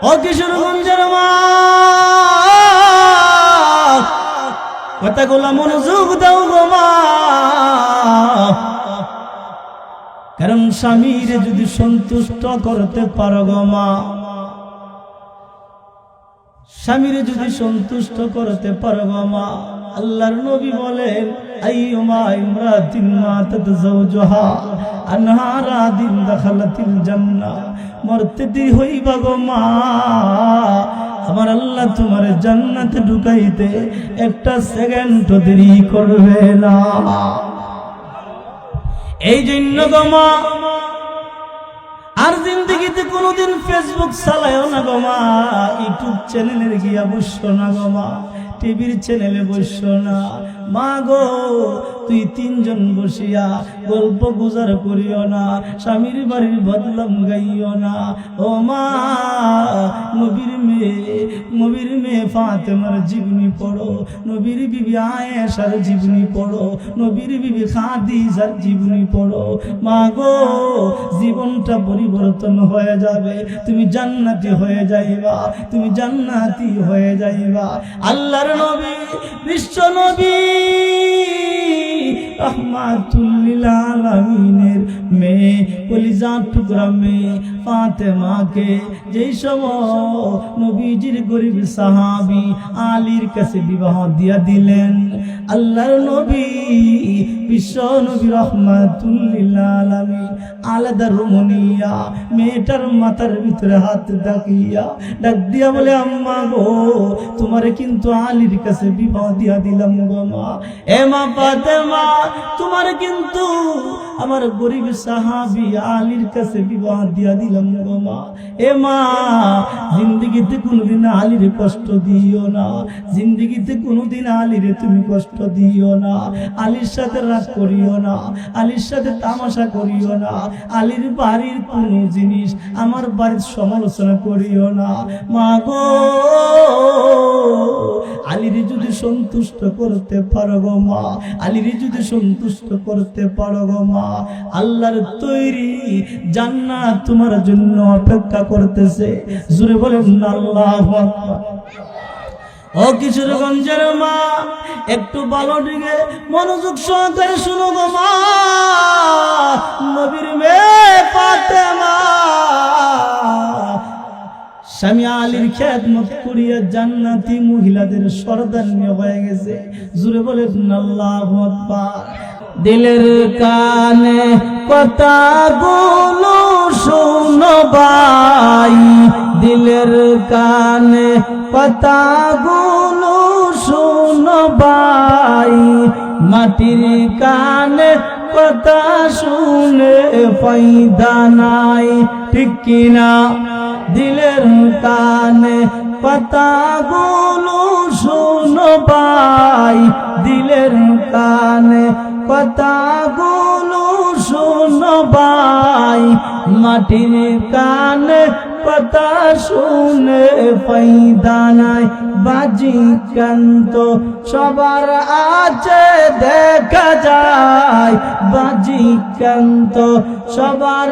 ও কিশোরগঞ্জের মা, কথাগুলা মনোযোগ দাও গো মা, কারণ স্বামীর যদি সন্তুষ্ট করতে পারো গো মা, স্বামীর যদি সন্তুষ্ট করতে পারো গো মা, আল্লাহর নবী বলেন আইয়ুমা ইমরাতিন মাতাত যাওজুহা আনহা রাদিন দাখালাতিল জান্নাহ, মরতে দেরি হইবা গো মা, আমার আল্লাহ তোমার জান্নাতে ঢুকাইতে একটা সেকেন্ড দেরি করবে না। এই জন্য গো মা আর জিন্দেগিতে কোনোদিন ফেসবুক চালায়ও না গো মা, ইউটিউব চ্যানেলের গিয়া বসছো না গো মা, টিভির চ্যানেলে বসছো না মা গো, তুই তিনজন বসিয়া গল্প গুজার করিও না, স্বামীর বাড়ির বদলাম গাইও না। ও মা, নবীর মেয়ে ফাতেমার জীবনী পড়ো, নবীর বিবি আয়েশার জীবনী পড়ো, নবীর বিবি খাদিজার জীবনী পড়ো মা গো, জীবনটা পরিবর্তন হয়ে যাবে, তুমি জান্নাতি হয়ে যাইবা, তুমি জান্নাতি হয়ে যাইবা। আল্লাহর নবী, বিশ্ব নবী রহমাতুল লিল আলামিনের মেয়ে, কলিজার টুকরা মেয়ে ফাতেমাকে যেই সময় নবীজির গরিব সাহাবী আলীর কাছে বিবাহ দিয়া দিলেন, আল্লাহর নবী বিশ্ব নবী রহমাতুল লিল আলামিন আলাদা রুমনিয়া মেয়েটার মাথার ভিতরে হাত ডাকিয়া ডাক দিয়া বলে, আম্মা গো, তোমারে কিন্তু আলীর কাছে বিবাহ দিয়া দিলাম গো মা। এ মা ফাতেমা, তোমার কিন্তু আমার গরিব সাহাবী আলীর কাছে বিবাহ দিয়া দিলাম গো মা। এ মা, জিন্দেগিতে কোনোদিন আলীর কষ্ট দিও না, জিন্দেগিতে কোনোদিন আলীরে তুমি কষ্ট দিও না, আলীর সাথে রাগ করিও না, আলীর সাথে তামাশা করিও না, আলীর বাড়ির কোনো জিনিস আমার বাড়ির সমালোচনা করিও না মা গো। আলীর যদি সন্তুষ্ট করতে পারো গো মা, আলীর যদি সন্তুষ্ট করতে পারো গো মা, আল্লাহর তৈরি জান্নাত তোমার জন্য অপেক্ষা করতেছে। জোরে বলেন আল্লাহু আকবার। ও কিশোরগঞ্জের মা, একটু ভালো দিকে মনোযোগ সহকারে শুনো গো মা, নবীর মেয়ে ফাতেমা স্বামী আলীর খেদমত করিয়া জান্নাতি মহিলাদের সরদারনী হয়ে গেছে। জোরে বলেন আল্লাহু আকবার। দিলের কানে কথাগুলো শোনো ভাই, দিলের কানে কথাগুলো শোনো ভাই, মাটির কানে কথা শুনে ফায়দা নাই, ঠিক কিনা? দিলের কানে কথাগুলো শোনো ভাই, দিলের কানে কথাগুলো শোনো ভাই, মাটির কানে কথা শুনে ফায়দা নাই। বাজি কান্ত সবার আছে দেখা যায়, বাজি কান্ত সবার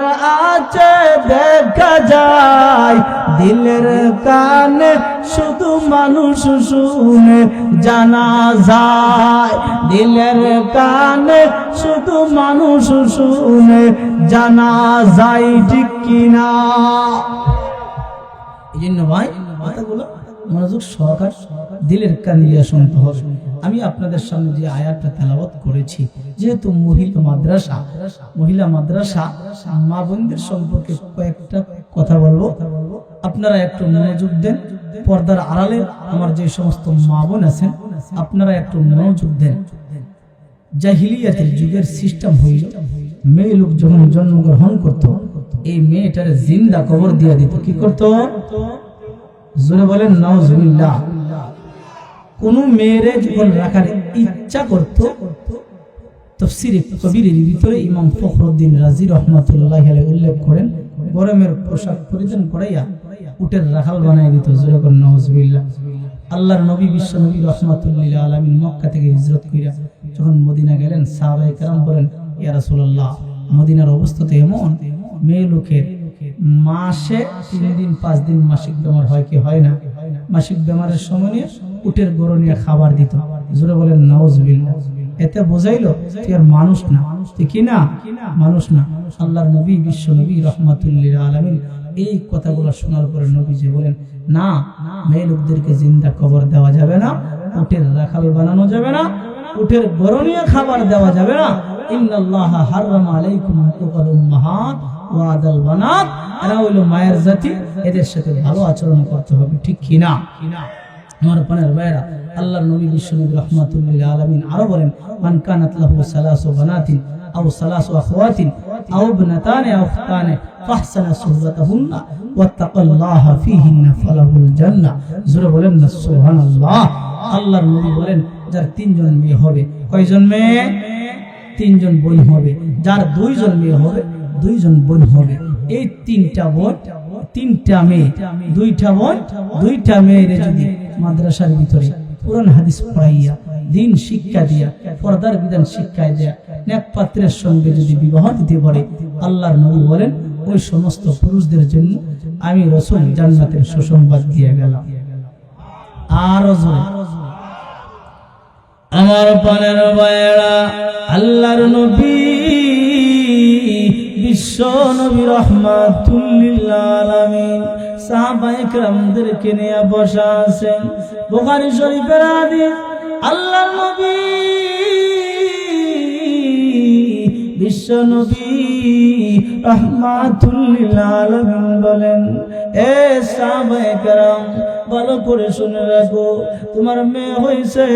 আছে দেখা যায়, দিলের কানে শুধু মানুষ শুনে জানা যায়, দিলের কানে শুধু মানুষ শুনে জানা যায়, ঠিক কিনা? এই জন্য ভাই কথাগুলো মনোযোগ সহকার দিলের কান দিয়ে শুনতে হবে। আমি আপনাদের সামনে যে আয়াতটা তেলাওয়াত করেছি, যেহেতু মহিলা মাদ্রাসা মা বোনদের সম্পর্কে কয়েকটা কথা বলবো, আপনারা একটু মনোযোগ দেন। পর্দার আড়ালে আমার যে সমস্ত মা বোন আছেন, আপনারা একটু মনোযোগ দেন। জাহিলিয়াতের যুগের সিস্টেম হইল, মেয়ে লোক যখন জন্মগ্রহণ করত, এই মেয়েটারে জিন্দা কবর দিয়ে দিত। কি করত? জোরে বলেন নাউজুবিল্লাহ। কোন মেয়েরে যখন রাখার ইচ্ছা করত, তাফসীরে কবিরের ভিতরে ইমাম ফখরুদ্দিন রাজি রাহমাতুল্লাহি আলাইহি উল্লেখ করেন, গরমের পোশাক পরিধান করাইয়া উটের রাখাল বানায় দিত। জোরে বলেন নাউজুবিল্লাহ। আল্লাহর নবী বিশ্ব নবী রাহমাতুল্লাহ লিল আলামিন মক্কা থেকে হিজরত কইরা যখন মদিনা গেলেন, সাহাবায়ে কেরাম বলেন, ইয়া রাসূলুল্লাহ, মদিনার অবস্থা তো এমন, মেয়ে লোকের মাসে 3 দিন 5 দিন মাসিক বেমার হয় কি হয় না? মাসিক বেমারের সময় নিয়ে উটের গরু নিয়ে খাবার দিত। জোরে বলেন নাউজুবিল্লাহ। এতে বোঝাইলো তুই আর মানুষ না, তুই কি না? মানুষ না। আল্লাহর নবী, বিশ্ব নবী রাহমাতুল লিল আলামিন এই কথাগুলো শোনার পরে নবীজি বলেন, না, মেয়ে লোকদেরকে জিন্দা কবর দেওয়া যাবে না, উটের রাখাল বানানো যাবে না, উটের গরু নিয়ে খাবার দেওয়া যাবে না। ইন্নাল্লাহা হারামা আলাইকুম উকুল উম্মাহাত ওয়া আদাল বানাত। এরা হইল মায়ের জাতি, এদের সাথে ভালো আচরণ করতে হবে, ঠিক কি না? আমার পানের ভাইরা, আল্লাহর নবী বিশ্ব নবী রাহমাতুল লিল আলামিন আরো বলেন, মান কানাত লাহু সালাসু বানাতিন আও সালাসু আখওয়াতিন আও ইবনাতানি আও উখতানি ফাহসানা সুহবাতাহুন্না ওয়াত্তাকাল্লাহা ফীহিন্না ফালাহুল জান্নাহ। জোরে বলেন না সুবহানাল্লাহ। আল্লাহর নবী বলেন, যার 3 জন মেয়ে হবে, কয়জন মেয়ে? 3 জন বোন হবে। যার 2 জন মেয়ে হবে, 2 জন বোন হবে। এই 3টা বোন, 3টা মেয়ে, 2টা বোন, 2টা মেয়ের যদি মাদ্রাসার ভিতরে কোরআন হাদিস পড়াইয়া, দিন শিক্ষা দিয়া, পর্দার বিধান শিক্ষা দেয়া, নেক পাত্রের সঙ্গে যদি বিবাহ দিতে পারে, আল্লাহর নবী বলেন ওই সমস্ত পুরুষদের জন্য আমি রাসূল জান্নাতের সুসংবাদ দিয়ে গেলাম। আর আমার পানের ভাইরা, আল্লাহর নবী বিশ্ব নবী রাহমাতুল লিল আলামিন সাহাবায়ে কেরামদেরকে নিয়ে বসা আছেন। বুখারী শরীফের হাদিস, আল্লাহর নবী বিশ্ব নবী রাহমাতুল লিল আলামিন বলেন, এ সাহাবায়ে কেরাম, ভালো করে শুনে রাখো, তোমার মেয়ে হয়েছে,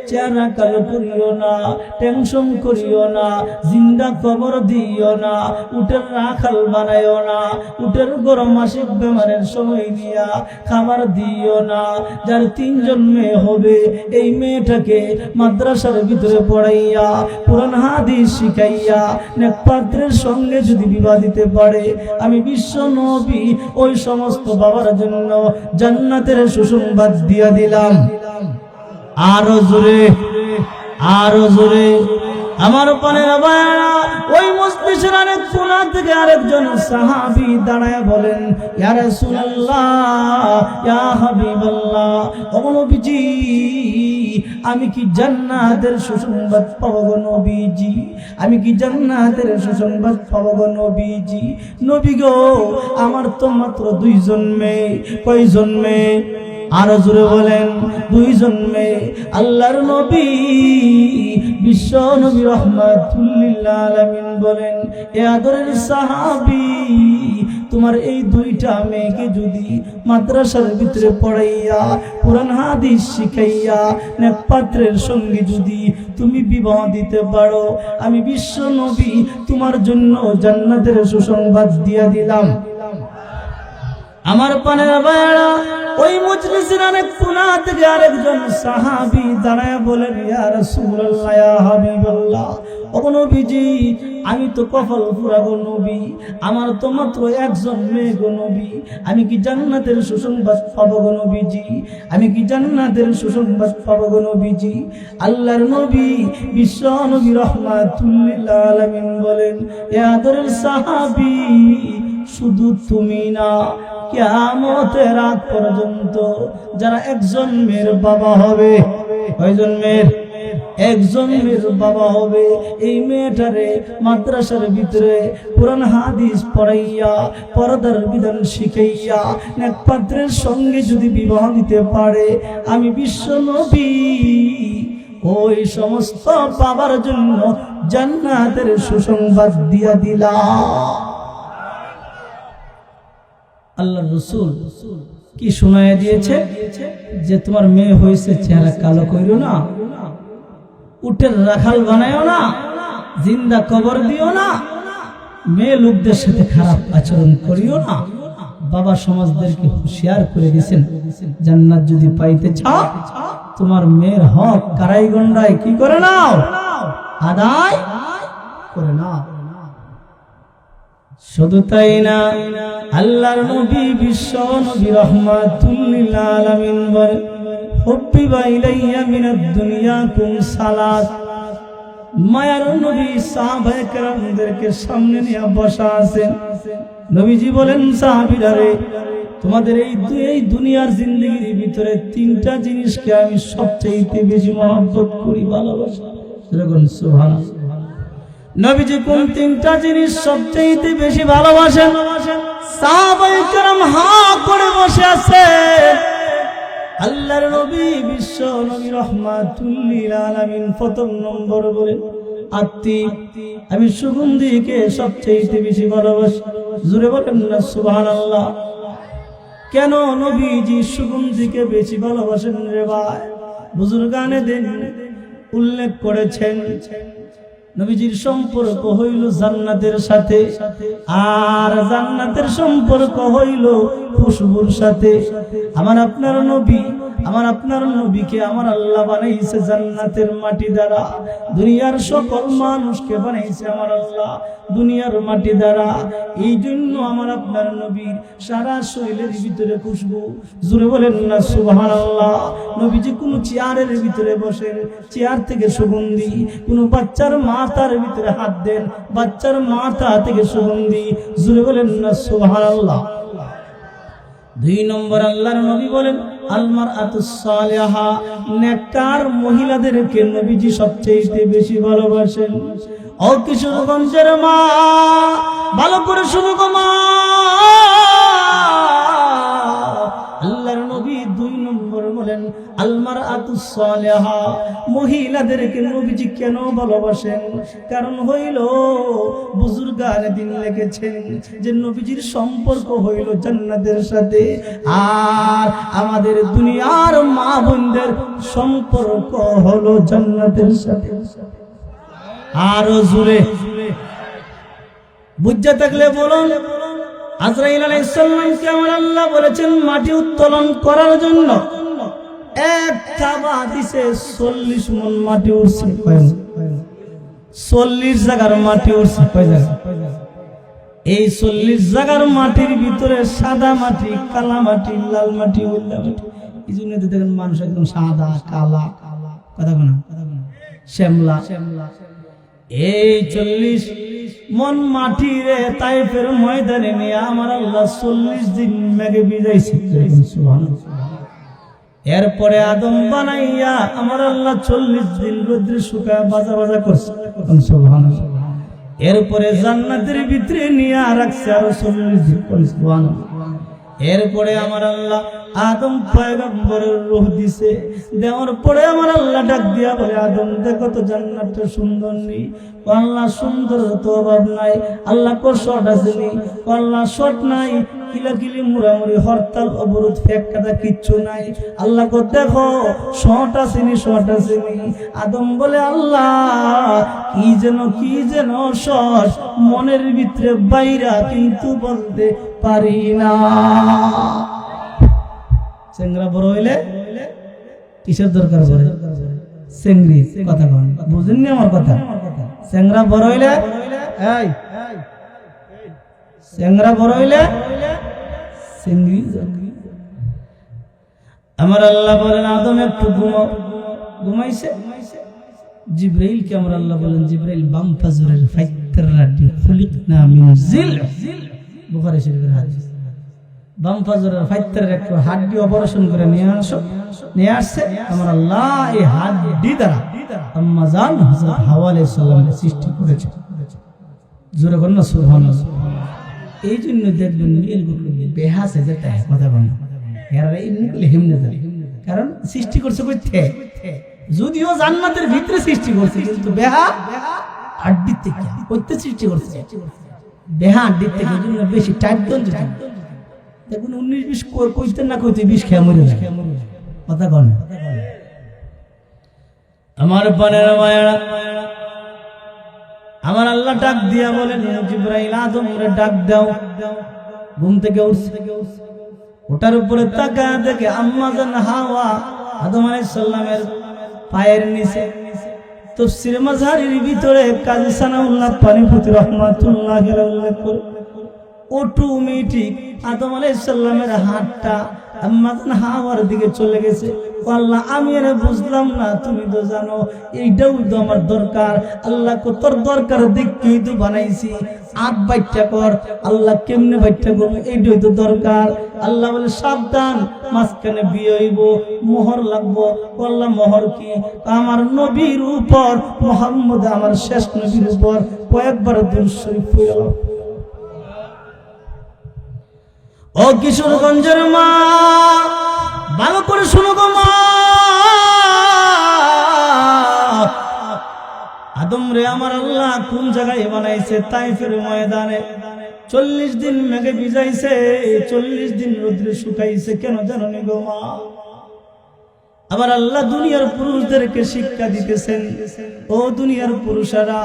চেহারা কালো করিও না, টেনশন করিও না, জিন্দা কবর দিও না, উটের রাখাল বানাইও না, উটের গরম মাসিক বেমারের সময় দিয়া খাবার দিও না। যার 3 জন মেয়ে হবে, এই মেয়েটাকে মাদ্রাসার ভিতরে পড়াইয়া, কোরআন হাদিস শিখাইয়া, নেক পাত্রের সঙ্গে যদি বিবাহ দিতে পারে, আমি বিশ্ব নবী ওই সমস্ত বাবার জন্য জান্নাতের সুসংবাদ দিয়া দিলাম। আরো জোরে, আরো জোরে। আমার পানের ভাইরা, ওই মজলিসের আরেক কোণা থেকে আরেকজন সাহাবী দাঁড়ায় বলেন, ইয়া রাসূলুল্লাহ, ইয়া হাবিবাল্লাহ, ও নবীজি, আমি কি জান্নাতের সুসংবাদ পাবো গো নবীজি? আমি কি জান্নাতের সুসংবাদ পাবো গো নবীজি? নবী গো, আমার তো মাত্র 2 জন মেয়ে। কয়জন মেয়ে? আরো জোরে বলেন, 2 জন মেয়ে। আল্লাহর নবী বিশ্ব নবী রাহমাতুল লিল আলামিন বলেন, এ আদরের সাহাবী, তোমার এই 2টা মেয়েকে যদি মাদ্রাসার ভিতরে পড়াইয়া, কোরআন হাদিস শিখাইয়া, নেক পাত্রের সঙ্গে যদি তুমি বিবাহ দিতে পারো, আমি বিশ্ব নবী তোমার জন্য জান্নাতের সুসংবাদ দিয়া দিলাম। আমার পানের ভাইরা, ওই মজলিসের আরেক কোণা থেকে আরেকজন সাহাবী দাঁড়ায় বলেন, ইয়া রাসূলুল্লাহ, ইয়া হাবিবাল্লাহ, ও নবীজি, আমি তো কপাল পুরা গো নবী, আমার তো মাত্র 1 জন মেয়ে গো নবী, আমি কি জান্নাতের সুসংবাদ পাবো গো নবীজি? আমি কি জান্নাতের সুসংবাদ পাবো গো নবীজি? আল্লাহর নবী বিশ্ব নবী রাহমাতুল লিল আলামিন বলেন, এ আদরের সাহাবী, শুধু তুমি না, কিয়ামতের আগ পর্যন্ত যারা 1 জন মেয়ের বাবা হবে, কয়জন মেয়ের? 1 জন মেয়ের বাবা হবে, এই মেয়েটারে মাদ্রাসার ভিতরে কোরআন হাদিস পড়াইয়া, পর্দার বিধান শিখাইয়া, নেক পাত্রের সঙ্গে যদি বিবাহ দিতে পারে, আমি বিশ্ব নবী ওই সমস্ত বাবার জন্য জান্নাতের সুসংবাদ দিয়া দিলাম। আল্লাহর রাসূল কি শোনায় দিয়েছে যে তোমার মেয়ে হয়েছে, চেহারা কালো কইরো না, উটের রাখাল বানায়ও না, জিন্দা কবর দিও না, মেয়ে লোকদের সাথে খারাপ আচরণ করিও না। বাবা সমাজদেরকে হুঁশিয়ার করে দিয়েছেন, জান্নাত যদি পাইতে চাও, তোমার মেয়ের হক কারাই গন্ডায় কি করে নাও, আদায় করে নাও। শুধু তাই না, আল্লাহর নবী বিশ্ব নবী রাহমাতুল লিল আলামিন বলেন, হুব্বিবা ইলাইয়া মিনাদ দুনিয়াকুম সালাত, মায়ার নবী সাহাবায়ে কেরামদেরকে সামনে নিয়ে বসা আছেন। নবীজি বলেন, সাহাবীরা রে, তোমাদের এই দুনিয়ার জিন্দেগির ভিতরে তিনটা জিনিসকে আমি সবচেয়ে বেশি মহব্বত করি, ভালোবাসি। সুবহানাল্লাহ। নবীজি কোন তিনটা জিনিস সবচেয়ে বেশি ভালোবাসেন? সাহাবায়ে কেরাম হা করে বসে আছে। আল্লাহর নবী, বিশ্ব নবী রাহমাতুল লিল আলামিন প্রথম নম্বর বলেন, আমি সুগন্ধিকে সবচেয়ে বেশি ভালোবাসি। জোরে বলেন না সুবহানাল্লাহ। কেন নবীজি সুগন্ধিকে বেশি ভালোবাসেন রে ভাই? বুজুর্গানে দিন উল্লেখ করেছেন, নবীজির সম্পর্ক হইল জান্নাতের সাথে, আর জান্নাতের সম্পর্ক হইল খুশবুর সাথে। আমার আপনার নবীকে আমার আল্লাহ বানাইছে জান্নাতের মাটি দ্বারা। দুনিয়ার সকল মানুষকে বানাইছে আমার আল্লাহ দুনিয়ার মাটি দ্বারা। এই জন্য আমার আপনার নবীর সারা শরীরের ভিতরে খুশবু। জোরে বলেন না সুবহানাল্লাহ। নবীজি কোনো চেয়ারের ভিতরে বসেন, চেয়ার থেকে সুগন্ধি। কোনো বাচ্চার মাথার ভিতরে হাত দেন, বাচ্চার মাথা থেকে সুগন্ধি। জোরে বলেন না সুবহানাল্লাহ। 2 নম্বর আল্লাহর নবী বলেন, আল মারআতুস সালিহা, নেককার মহিলাদেরকে নবীজি সবচেয়ে বেশি ভালোবাসেন। ও কিশোরগঞ্জের মা, ভালো করে শুনো গো মা, আল্লাহর নবী 2 নম্বর বলেন, আল মারআতুস সালিহা, মহিলাদেরকে নবীজি কেন ভালোবাসেন? কারণ হইল, বুজুর্গানে দিন লিখেছেন যে নবীজির সম্পর্ক হইল জান্নাতের সাথে, আর আমাদের দুনিয়ার মা বোনদের সম্পর্ক হলো জান্নাতের সাথে। আরো জোরে বুঝতে থাকলে বলুন। আজরাইল আলাইহিস সালামকে আমার আল্লাহ বলেছেন মাটি উত্তোলন করার জন্য। এক কাবা দিছে 40 মণ মাটি উঠছে। 40 জায়গার মাটি উঠছে। কয় জায়গা? এই 40 জায়গার মাটির ভিতরে সাদা মাটি, কালা মাটি, লাল মাটি, উল্লা মাটি। এই জন্য দেখেন মানুষ একদম সাদা কালা, কথা বলে শ্যামলা। এই 40 মন মাটি রে তাইফের ময়দানে নিয়ে আমার আল্লাহ 40 দিন মেঘে ভিজাইছে। এরপরে আদম বানাইয়া আমার আল্লাহ 40 দিন রোদ্রে শুকায় বাজা বাজা করছে। সুবহানাল্লাহ। এরপরে জান্নাতের ভিতরে নিয়ে রাখছে আরো 40 দিন। সুবহানাল্লাহ। এরপরে আমার আল্লাহ আদম পয়গম্বরের রূহ দিছে। দেওয়ার পরে আমার আল্লাহ ডাক দিয়া বলে, আদম দেখো তো জান্নাতটা সুন্দর নেই? আল্লাহ সুন্দর তো অভাব নাই। আল্লাহ কো শট আসেনি? আল্লাহ শট নাই। কিলাকিলি মুরামুরি হরতাল অবরোধ ফেকাটা কিচ্ছু নাই। আল্লাহ কো দেখো শট আসেনি, শট আসেনি। আদম বলে, আল্লাহ কি যেন শট মনের ভিতরে বাইরা, কিন্তু বলতে পারি না। চেংরা বড় হইলে কিসের দরকার পড়ে? চেংড়ি। কথা বলেন, বুঝেননি আমার কথা? চেংরা বড় হইলে, এই চেংরা বড় হইলে চেংড়ি। আমার আল্লাহ বলেন, আদম একটু ঘুমাও। ঘুমাইছে। জিবরাইলকে আমার আল্লাহ বলেন, জিবরাইল বাম ফাজরের ফাইত্তারা দি খুলিকনা মিন জিল। বুখারী শরীফের হাদিস। বাম ফাজরের ফাইত্তারের একটু হাড্ডি অপারেশন করে নিয়ে আসছে আমার আল্লাহ। এই হাড্ডি দ্বারা আম্মা জান হযরত হাওয়া আলাইহিস সালামের সৃষ্টি করেছে। জোরে বলেন না সুবহানাল্লাহ। এই জন্য দেখবেন এগুলো বেহাসে যেতে কথা বলেন, এরা এমনি হেমনে যায়। কারণ সৃষ্টি করছে কইতে, যদিও জান্নাতের ভিতরে সৃষ্টি করছে, কিন্তু বেহা হাড্ডি থেকে কইতে সৃষ্টি করছে। বেহা হাড্ডি থেকে জন্য বেশি টাইট দন যেতে। দেখুন 19-20 কইতে না কইতে 20 খেয়ে মরে যায়। কথা কন আমার পানের মায়েরা। আমার আল্লাহ ডাক দিয়া বলেন, জিবরাইল আদমরে ডাক দাও। ঘুম থেকে উঠছে। ওটার উপরে তাকায় দেখে আম্মা জান হাওয়া আদম আলাইহিস সালামের পায়ের নিচে। তাফসীর মাযহারির ভিতরে কাজী সানাউল্লাহ পানিপতি রাহমাতুল্লাহ আলাইহি উল্লেখ করে, অটোমেটিক আদম আলাইহিস সালামের হাতটা আম্মাজান হাওয়ার দিকে চলে গেছে। আল্লাহ আমি এর বুঝলাম না, তুমি তো জানো এইটাও তো আমার দরকার। আল্লাহ তোর দরকার দেখেই তো বানাইছি, আট বাইটটা কর। আল্লাহ কেমনে বাইটটা করবো, এইটাই তো দরকার। আল্লাহ বলে সাবধান, মাঝখানে বিয়ে হইব, মোহর লাগবো। আল্লাহ মোহর কি? আমার নবীর উপর, মুহাম্মদ আমার শেষ নবীর উপর কয়েকবার দুরূদ শরীফ পড়ল। ও কিশোরগঞ্জের মা, ভালো করে শুনো গো মা। আদম রে আমার আল্লাহ কোন জায়গায় বানাইছে? তাইফের ময়দানে 40 দিন মেঘে ভিজাইছে, 40 দিন রোদ্রে শুকাইছে। কেন জানো নি গো মা? আবার আল্লাহ দুনিয়ার পুরুষদেরকে শিক্ষা দিতেছেন, ও দুনিয়ার পুরুষেরা,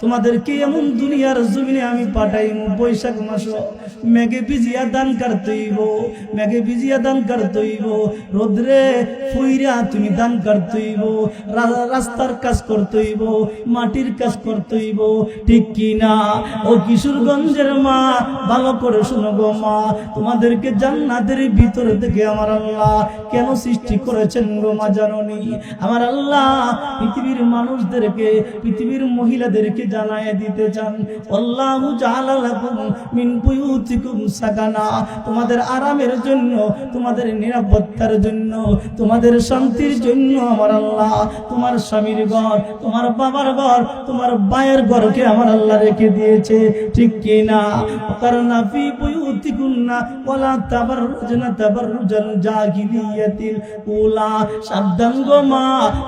তোমাদেরকে এমন দুনিয়ার জমিনে আমি পাঠাইমু, বৈশাখ মাস মেঘে ভিজিয়া দান করতে হইব, মেঘে ভিজিয়া দান করতে হইব, রোদ্রে ফুইরা তুমি দান করতে হইব, রাস্তার কাজ করতে হইব, মাটির কাজ করতে হইব, ঠিক কি না? ও কিশোরগঞ্জের মা, ভালো করে শোনো গো মা, তোমাদেরকে জান্নাতের ভিতর থেকে আমার আল্লাহ কেন সৃষ্টি করেছেন গো মা জানোনি? আমার আল্লাহ পৃথিবীর মানুষদেরকে, পৃথিবীর মহিলাদেরকে জানায় দিতে চান, আল্লাহু জাআলা লাকুম মিন বুয়ুতিকুম সাকানা, তোমাদের আরামের জন্য, তোমাদের নিরাপত্তার জন্য, তোমাদের শান্তির জন্য আমার আল্লাহ তোমার স্বামীর ঘর, তোমার বাবার ঘর, তোমার ভাইয়ের ঘরকে আমার আল্লাহ রেখে দিয়েছে, ঠিক কি না? কারনা ফি বুয়ুতিকুন্না ওয়ালা তাবাররুজনা তাবাররুজাল জাহিলিয়াতিল উলা। সাবধান গো মা,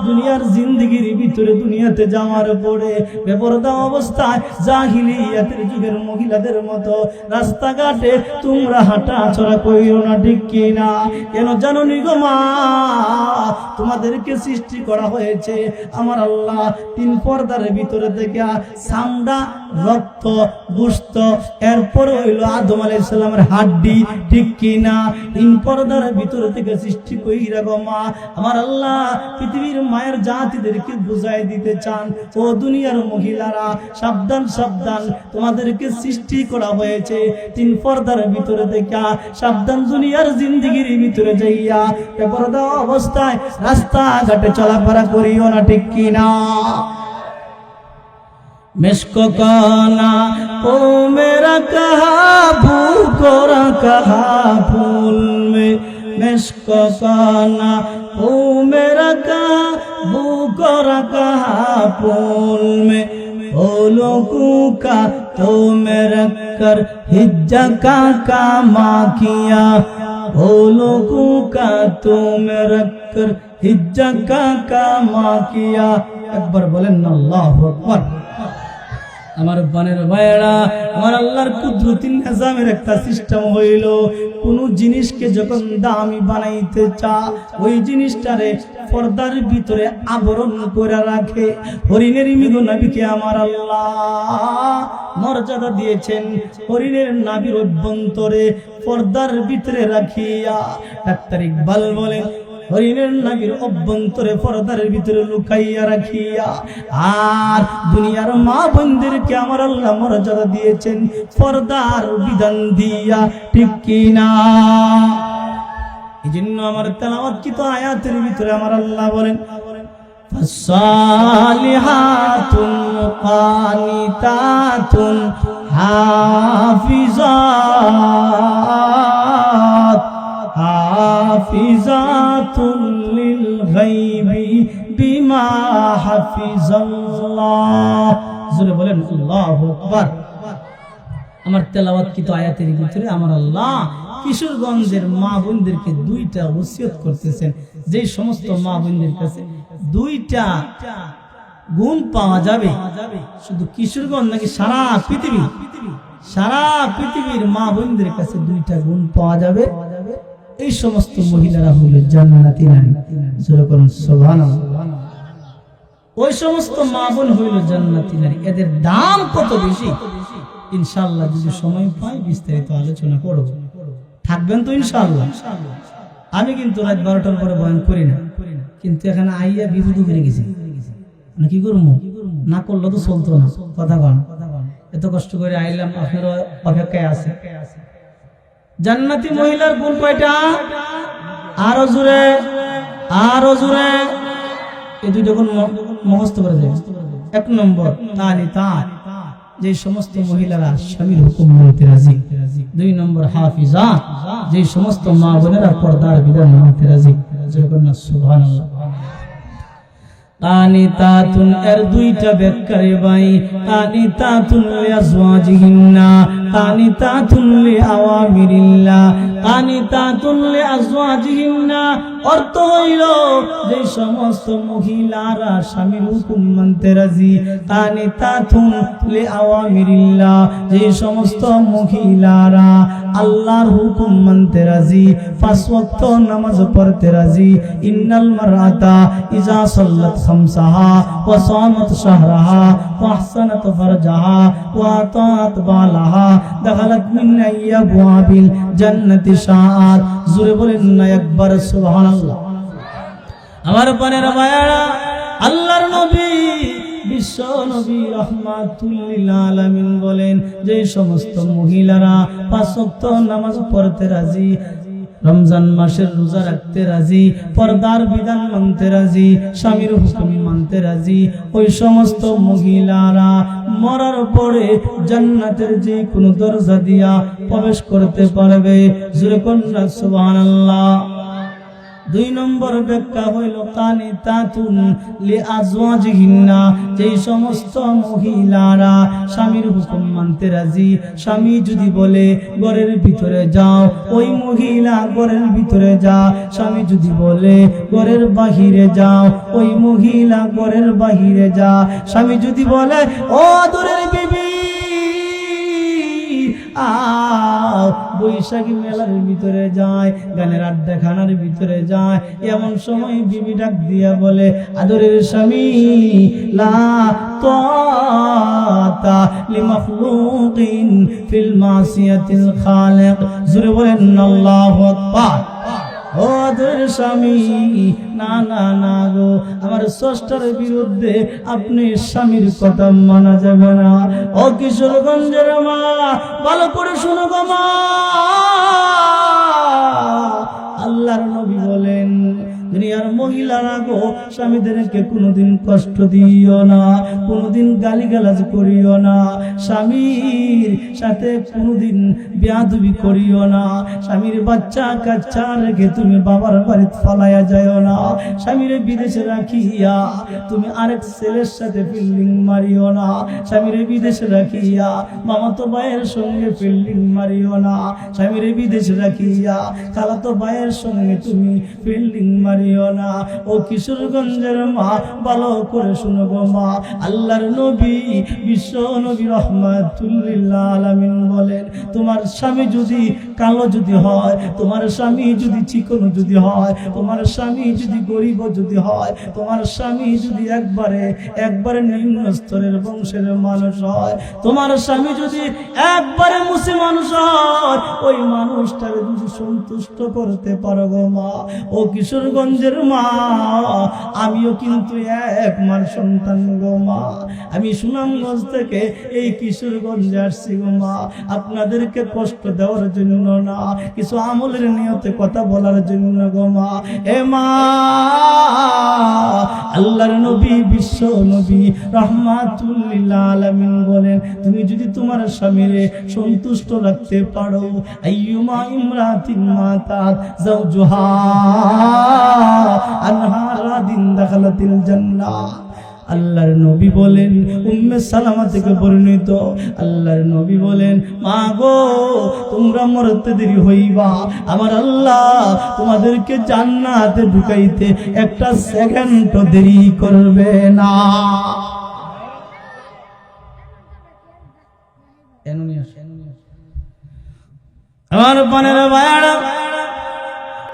দুনিয়ার জিন্দেগির ভিতরে, দুনিয়াতে যাওয়ার পরে বেপরদা অবস্থায় জাহিলিয়াতের যুগের মহিলাদের মতো রাস্তাঘাটে তোমরা হাঁটা চলা করিও না, ঠিক কি না? কেন জানো নি গো মা? তোমাদেরকে সৃষ্টি করা হয়েছে আমার আল্লাহ 3 পর্দার ভিতরে থেকে, চামড়া, রক্ত, গোশত, এরপর হইল আদম আলাইহিস সালামের হাড্ডি, ঠিক কি না? 3 পর্দার ভিতরে থেকে সৃষ্টি কইরা গো মা আমার আল্লাহ পৃথিবীর মায়ের জাতিদেরকে বুঝাই দিতে চান, ও দুনিয়ার মহিলারা সাবধান, সাবধান, তোমাদেরকে সৃষ্টি করা হয়েছে 3 পর্দার ভিতরে থেকে। সাবধান, দুনিয়ার জিন্দেগির ভিতরে যাইয়া বেপরদা অবস্থায় রাস্তাঘাটে চলাফেরা করিও না, ঠিক কি না? मिसको काना ओ मेरा कहा भूखो कहा फूल में, मिसको काना ओ मेरा कहा भूखो कहा फूल में, फूलों का तो मेरा कर हिज्जा का कामा किया, फूलों का तो मेरा कर हिज्जा का कामा किया। একবার বলেন না আল্লাহু আকবার। আমার বানের ভাইয়েরা, আমার আল্লাহর কুদরতি নিজামের একটা সিস্টেম হইল, কোন জিনিসকে যখন দামি বানাইতে চা, ওই জিনিসটারে পর্দার ভিতরে আবরণ করে রাখে। হরিণের মৃগ নাভিকে আমার আল্লাহ মর্যাদা দিয়েছেন, হরিণের নাভির অভ্যন্তরে পর্দার ভিতরে রাখিয়া। ডাক্তার ইকবাল বলেন, হরিণের নাভির অভ্যন্তরে পর্দার ভিতরে লুকাইয়া রাখিয়া। আর দুনিয়ার মা বোনদেরকে আমার আল্লাহ মর্যাদা দিয়েছেন পর্দার বিধান দিয়া, ঠিক কি না? এই জন্য আমার তেলাওয়াতকৃত আয়াতের ভিতরে আমার আল্লাহ বলেন, ফাসালিহাতুন কানিতাতুন হাফিজাত হাফিজাতুন লিল গায়বি বিমা হাফিজাল্লাহ। জোরে বলেন আল্লাহু আকবার। আমার তেলাওয়াতকৃত আয়াতের ভিতরে আমার আল্লাহ কিশোরগঞ্জের মা বোনদেরকে 2টা ওসিয়ত করতেছেন, যে সমস্ত মা বোনদের কাছে 2টা গুণ পাওয়া যাবে। শুধু কিশোরগঞ্জ নাকি সারা পৃথিবী, সারা পৃথিবীর মা বোনদের কাছে 2টা গুণ পাওয়া যাবে। এই সমস্ত মহিলারা হলো জান্নাতি নারী। জোরে বলুন সুবহানাল্লাহ। ওই সমস্ত মা বোন হইল জান্নাতি নারী। এদের দাম কত বেশি, ইনশাআল্লাহ যদি সময় পাই বিস্তারিত আলোচনা করব। থাকবেন তো ইনশাআল্লাহ? আমি কিন্তু রাত 12টার পরে বয়ান করি না, কিন্তু এখানে আইয়া বিপদ হয়ে গেছে, না কি করবো? না করলে তো চলতো না, কথা কন। এত কষ্ট করে আইলাম, আপনারা অপেক্ষায় আছে। জান্নাতি মহিলার গুণ কয়টা? আরো জোরে, আরো জোরে। এই দুইটা গুণ মুখস্থ করে দেন। 1 নম্বর কানিতাত, যে সমস্ত মহিলারা স্বামীর হুকুম মানতে রাজি। 2 নম্বর হাফিজা, যে সমস্ত মা বোনেরা পর্দার বিধান মানতে রাজি। সুবহানাল্লাহ। কানিতাতুন এর দুইটা ব্যাখ্যা রে ভাই। কানিতাতুন লিআজওয়াজিহিন্না, কানিতাতুন লিআওয়ামিরিল্লাহ। কানিতাতুন লিআজওয়াজিহিন্না অর্থ হইল যে সমস্ত মহিলারা স্বামীর হুকুম মানতে রাজি। কানিতাতুন লিআওয়ামিরিল্লাহ, যে সমস্ত মহিলারা আল্লাহর হুকুম মানতে রাজি, 5 ওয়াক্ত নামাজ পড়তে রাজি। ইন্নাল মারআতা ইজা সাল্লাত খামসাহা ওয়া সামাত শাহরাহা ওয়া আহসানাত ফারজাহা ওয়া আতাত বালাহা দাখালাত মিন আইয়াবওয়াবিল জান্নাতি শাআত। জোরে বলেন না একবার সুবহানাল্লাহ। আমার পানের ভাইরা, আল্লাহর নবী বিশ্ব নবী রাহমাতুল লিল আলামিন বলেন, যে সমস্ত মহিলারা 5 ওয়াক্ত নামাজ পড়তে রাজি, রমজান মাসের রোজা রাখতে রাজি, পর্দার বিধান মানতে রাজি, স্বামীর হুকুম মানতে রাজি, ওই সমস্ত মহিলারা মরার পরে জান্নাতের যে কোনো দরজা দিয়া প্রবেশ করতে পারবে। জোরে কন্যা সুবহানাল্লাহ। 2 নম্বর ব্যাখ্যা হইল কানিতাতুন লিআজওয়াজিহিন্না, যে সমস্ত মহিলারা স্বামীর হুকুম মানতে রাজি। স্বামী যদি বলে ঘরের ভিতরে যাও, ওই মহিলা ঘরের ভিতরে যা। স্বামী যদি বলে ঘরের বাহিরে যাও, ওই মহিলা ঘরের বাহিরে যা। স্বামী যদি বলে ও আদরের বিবি বৈশাখী মেলার ভিতরে যায়, গানের আড্ডা খানার ভিতরে যায়, এমন সময় বিবি ডাক দিয়া বলে আদরের স্বামী লা তাআতা লিমাখলুকিন ফিল মাসিয়াতিল খালিক। জোরে বলেন আল্লাহু আকবার। ও আদরের স্বামী, না না না গো, আমার স্রষ্টার বিরুদ্ধে আপনি স্বামীর কথা মানা যাবে না। ও কিশোরগঞ্জের মা, ভালো করে শোনো গো মা, আল্লাহর নবী বলেন দুনিয়ার মহিলারা গো, স্বামীদেরকে কোনোদিন কষ্ট দিও না, কোনোদিন গালিগালাজ করিও না, স্বামীর সাথে কোনোদিন বেয়াদবি করিও না, স্বামীর বাচ্চা কাচ্চা রেখে তুমি বাবার বাড়িতে ফালাইয়া যাও না, স্বামীর বিদেশে রাখিয়া তুমি আরেক ছেলের সাথে ফিল্ডিং মারিও না, স্বামীর বিদেশে রাখিয়া মামাতো ভাইয়ের সঙ্গে ফিল্ডিং মারিও না, স্বামীর বিদেশে রাখিয়া খালাতো ভাইয়ের সঙ্গে তুমি ফিল্ডিং মারিও না। ও কিশোরগঞ্জের মা, ভালো করে শুনো গো মা, আল্লাহর নবী বিশ্ব নবী রাহমাতুল লিল আলামিন বলেন, তোমার স্বামী যদি কালো যদি হয়, তোমার স্বামী যদি চিকন যদি হয়, তোমার স্বামী যদি গরিব যদি হয়, তোমার স্বামী যদি একবারে নিম্ন স্তরের বংশের মানুষ হয়, তোমার স্বামী যদি একবারে মুসলিম মানুষ হয়, ওই মানুষটাকে যদি সন্তুষ্ট করতে পারো গো মা, ও কিশোরগঞ্জের মা, আমিও কিন্তু এক মার সন্তান গো মা, আমি সুনামগঞ্জ থেকে এই কিশোরগঞ্জে আসছি গো মা, আপনাদেরকে কষ্ট দেওয়ার জন্য না, কিছু আমলের নিয়তে কথা বলার জন্য গো মা। এ মা, আল্লাহর নবী বিশ্ব নবী রাহমাতুল লিল আলামিন বলেন, তুমি যদি তোমার স্বামীরে সন্তুষ্ট রাখতে পারো, আইয়ুমা ইমরাতিন মাতাত যাওজুহা আনহা রাদিন দাখালাতিল জান্নাহ। আল্লাহর নবী বলেন, উম্মে সালামা থেকে বর্ণিত, আল্লাহর নবী বলেন, মা গো, তোমরা মরতে দেরি হইবা, আমার আল্লাহ তোমাদেরকে জান্নাতে ঢুকাইতে একটা সেকেন্ড দেরি করবে না। আমার পানের ভাইরা,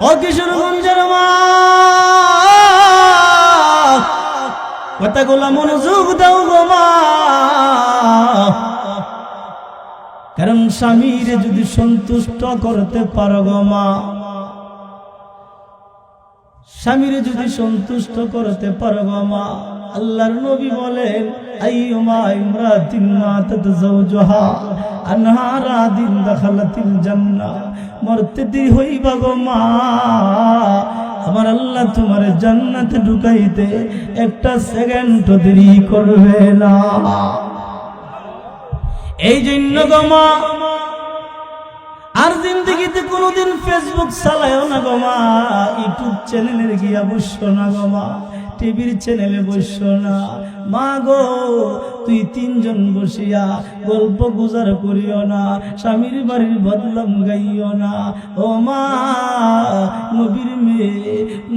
ও কিশোরগঞ্জের মা, কথাগুলো মনোযোগ দাও গো মা, কারণ স্বামীরে যদি সন্তুষ্ট করতে পারো গো মা, স্বামীরে যদি সন্তুষ্ট করতে পারো গো মা, আল্লাহর নবী বলেন আইয়ুমা ইমরাতিন মাতাত যাওজুহা আনহা রাদিন দাখালাতিল জান্নাহ, মরতে দেরি হইবা গো মা, আমার আল্লাহ তোমার জান্নাতে ঢুকাইতে একটা সেকেন্ড দেরি করবে না। এই জন্য গো মা আর জিন্দেগিতে কোনোদিন ফেসবুক চালায়ও না গো মা, ইউটিউব চ্যানেলে গিয়া বসো না গো মা, টিভির চ্যানেলে বসো না মা গো। তুই তিনজন বসিয়া গল্প গুজার করিও না, স্বামীর বাড়ির বদলাম গাইও না। ও মা,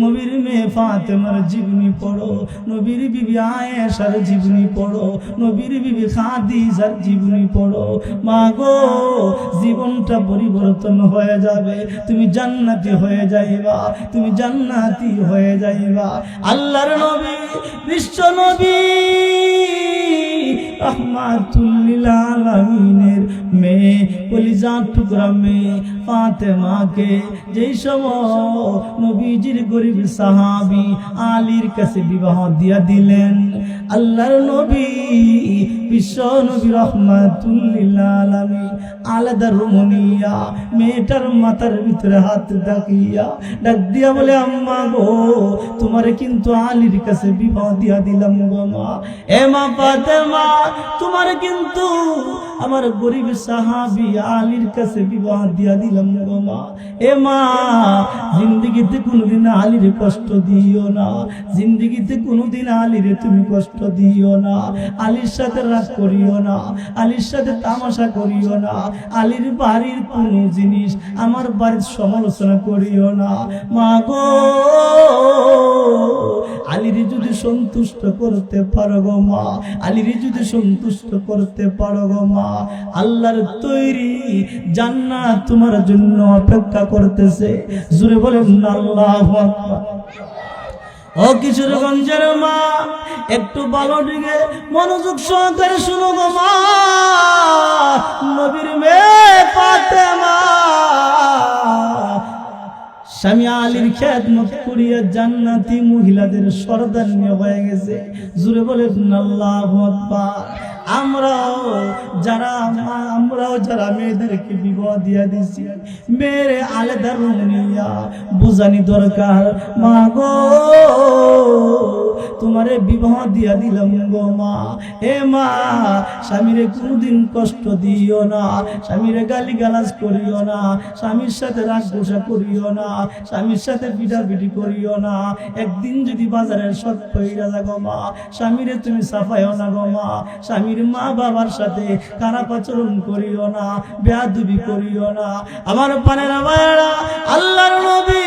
নবীর মেয়ে ফাতেমার জীবনী পড়ো, নবীর বিবি আয়েশার জীবনী পড়ো, নবীর বিবি খাদিজার জীবনী পড়ো মা গো। জীবনটা পরিবর্তন হয়ে যাবে, তুমি জান্নাতি হয়ে যাইবা, তুমি জান্নাতি হয়ে যাইবা। আল্লাহর নবী, বিশ্ব নবী রহমাতুল লিল আলামিনের মেয়ে, কলিজার টুকরা মেয়ে ফাতেমাকে যেই সময় নবীজির গরিব সাহাবী আলীর কাছে বিবাহ দিয়া দিলেন, আল্লাহর নবী বিশ্ব নবী রহমাতুল লিল আলামিন আলাদা রুমনিয়া মেয়েটার মাথার ভিতরে হাত ডাকিয়া ডাক দিয়া বলে আম্মা গো, তোমারে কিন্তু আলীর কাছে বিবাহ দিয়া দিলাম গো মা। এ মা ফাতেমা, তোমারে কিন্তু আমার গরিব সাহাবী আলীর কাছে বিবাহ দিয়া দিলাম গো মা। এ মা, জিন্দেগিতে কোনোদিন আলীর কষ্ট দিও না, জিন্দেগিতে কোনোদিন আলীর তুমি কষ্ট দিও না, আলীর সাথে রাগ করিও না, আলীর সাথে তামাশা করিও না, আলীর বাড়ির কোনো জিনিস আমার বাড়ির সমালোচনা করিও না মা গো। আলীর যদি সন্তুষ্ট করতে পারো গো মা, আলীর যদি সন্তুষ্ট করতে পারো গো মা, আল্লাহর তৈরি জান্নাত তোমার জন্য অপেক্ষা করতেছে। জোরে বলেন আল্লাহু আকবার। ও কিশোরগঞ্জের মা, একটু ভালো দিকে মনোযোগ সহকারে শুনো গো মা। নবীর মেয়ে ফাতেমা স্বামী আলীর খেদমত করিয়া জান্নাতি মহিলাদের সরদার নিয়ে হয়ে গেছে। জোরে বলেন আল্লাহু আকবার। আমরাও যারা মেয়েদেরকে বিবাহ দিয়া দিছি, মেয়েরে আলাদা রুম নিয়া বুঝানি দরকার মা গো। তোমারে বিবাহ দিয়া দিলাম গো মা। হে মা, স্বামীরে কোনদিন কষ্ট দিও না, স্বামীরে গালি গালাজ করিও না, স্বামীর সাথে রাগ গোসা করিও না, স্বামীর সাথে পিটাপিটি করিও না। একদিন যদি বাজারের সৎ পইরা যাগো মা, স্বামীরে তুমি সাফাইও না গো মা। স্বামীর মা বাবার সাথে খারাপ আচরণ করিও না, বেয়াদবি করিও না। আমার পানেরা ভাইরা, আল্লাহর নবী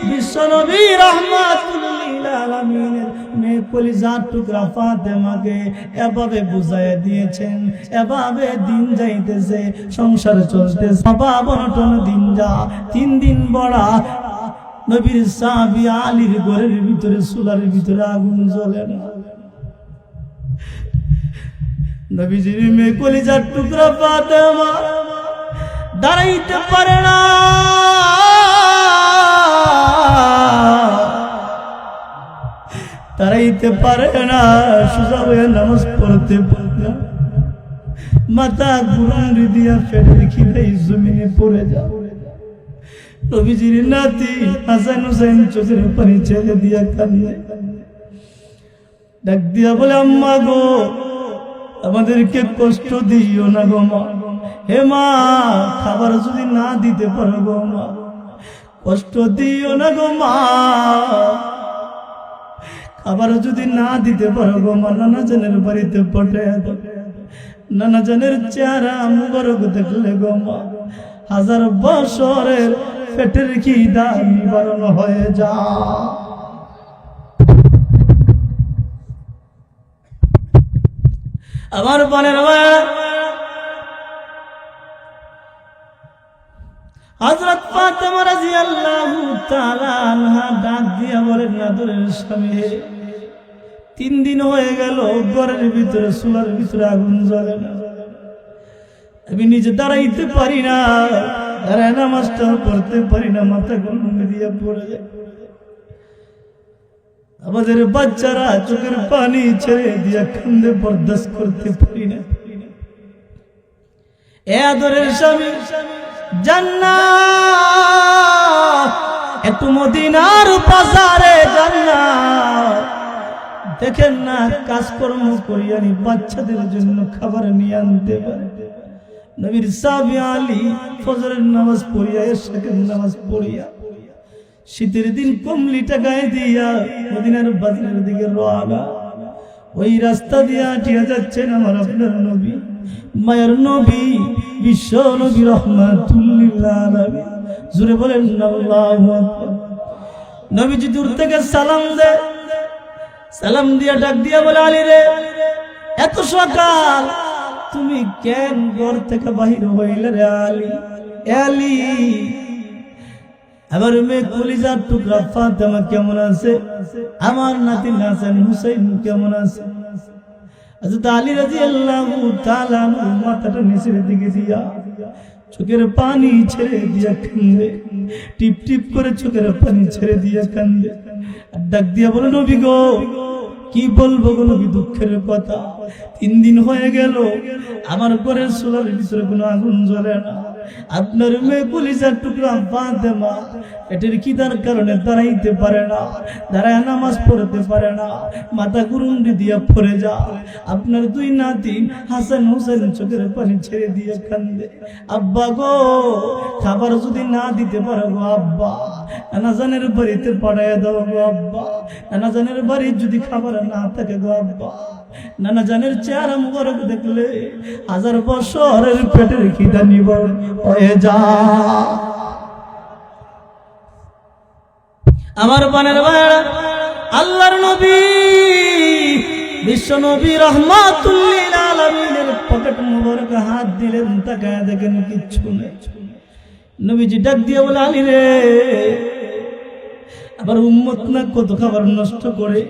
বিশ্ব নবী রাহমাতুল লিল আলামিনের মেয়ে কলিজার টুকরা ফাতেমাকে এভাবে বুঝাইয়া দিয়েছেন। এভাবে দিন যাইতেছে, সংসার চলতেছে, বাবা বনটন দিন যা। 3 দিন বড়া নবীর সাহাবী আলীর ঘরের ভিতরে চুলার ভিতরে আগুন জ্বলে না। নবীজির মেয়ে কলিজার টুকরা ফাতেমা দাঁড়াইতে পারে না, দাঁড়াইতে পারে না, সোজা হয়ে নামাজ পড়তে পারে না, মাথা ঘুরানি দিয়া ফেলে খিদাই জমিনে পড়ে যায়। নবীজির নাতি হাসান হুসাইন চোখের পানি ছেড়ে দিয়া কান্দে, ডাক দিয়া বলে আম্মা গো, আমাদেরকে কষ্ট দিও না গো মা। হে মা, খাবার যদি না দিতে পারো গো মা, কষ্ট দিও না গো মা। খাবার যদি না দিতে পারো গো মা, নানা জানের বাড়িতে পাঠাইয়া দাও। নানা জানের চেহারা মুবারক দেখলে গো মা, 1000 বছরের পেটের খিদা নিবারণ হয়ে যা। আমার বোনের হযরত ফাতেমা রাদিয়াল্লাহু তাআলা আনহা ডাক দিয়া বলেন, আদরের স্বামী, 3 দিন হয়ে গেল ঘরের ভিতরে চুলার ভিতরে আগুন জ্বলে না, আমি নিজে দাঁড়াইতে পারি না, দাঁড়ায় নামাজটা পড়তে পারি না, মাথা গরম দিয়া পড়ে যায়। আমাদের বাচ্চারা চোখের পানি ছেড়ে দিয়ে কান্দে, বরদাস্ত করতে পারি না। এ আদরের স্বামী জান্নাত, একটু মদিনার বাজারে জান্নাত দেখেন না, কাজকর্ম করিয়ানি বাচ্চাদের জন্য খাবার নিয়ে আনতে পারে। নবীর সাহাবী আলী ফজরের নামাজ পড়িয়া, এশারের নামাজ পড়িয়া, শীতের দিন কমলিটা গায়ে দিয়া মদিনার বাজারের দিকে রওনা। ওই রাস্তা দিয়ে হাঁটিয়া যাচ্ছেন আমার আপনার নবী, মায়ের নবী, বিশ্ব নবী রহমাতুল লিল আলামিন। জোরে বলেন আল্লাহু আকবার। নবীজি দূর থেকে সালাম দেয়, সালাম দিয়া ডাক দিয়া বলে, আলী রে, এত সকাল তুমি কেন ঘর থেকে বাহির হইলে রে আলী? আলী, আমার মেয়ে কলিজার টুকরা ফাতেমা কেমন আছে? আমার নাতি হাসান হুসাইন কেমন আছে? হযরত আলী রাদিয়াল্লাহু তাআলা মাথাটা নিচের দিকে দিয়া চোখের পানি ছেড়ে দিয়া কান্দে, টিপ টিপ করে চোখের পানি ছেড়ে দিয়া কান্দে। আর ডাক দিয়া বলে, নবী গো, কি বলবো গো নবী, দুঃখের কথা। 3 দিন হয়ে গেল আমার ঘরের চুলার ভিতরে কোনো আগুন জ্বলে না। আপনার মেয়ে কলিজার টুকরা ফাতেমা পেটের খিদার কারণে দাঁড়াইতে পারে না, দাঁড়ায় নামাজ পড়তে পারে না, মাথা গুরুন্ডি দিয়া পড়ে যা। আপনার 2 নাতি হাসান হুসেন চোখের পানি ছেড়ে দিয়ে কান্দে। আব্বা গো, খাবার যদি না দিতে পারো গো আব্বা, নানাজানের বাড়িতে পাঠাইয়া দাও গো আব্বা। নানাজানের বাড়ি যদি খাবার না থাকে গো আব্বা, নানাজানের চেহারা মুবারক দেখলে 1000 বছরের পেটের খিদা নিবারণ হয়ে যা। আমার বানের ভাইরা, আল্লাহর নবী, বিশ্ব নবী রহমাতুল লিল আলামিনের পকেট মুবারক হাত দিলেন, তাকায় দেখেন কিচ্ছু নেই। নবীজি ডাক দিয়ে বলে, আলী রে, আবার উম্মত না কত খাবার নষ্ট করে,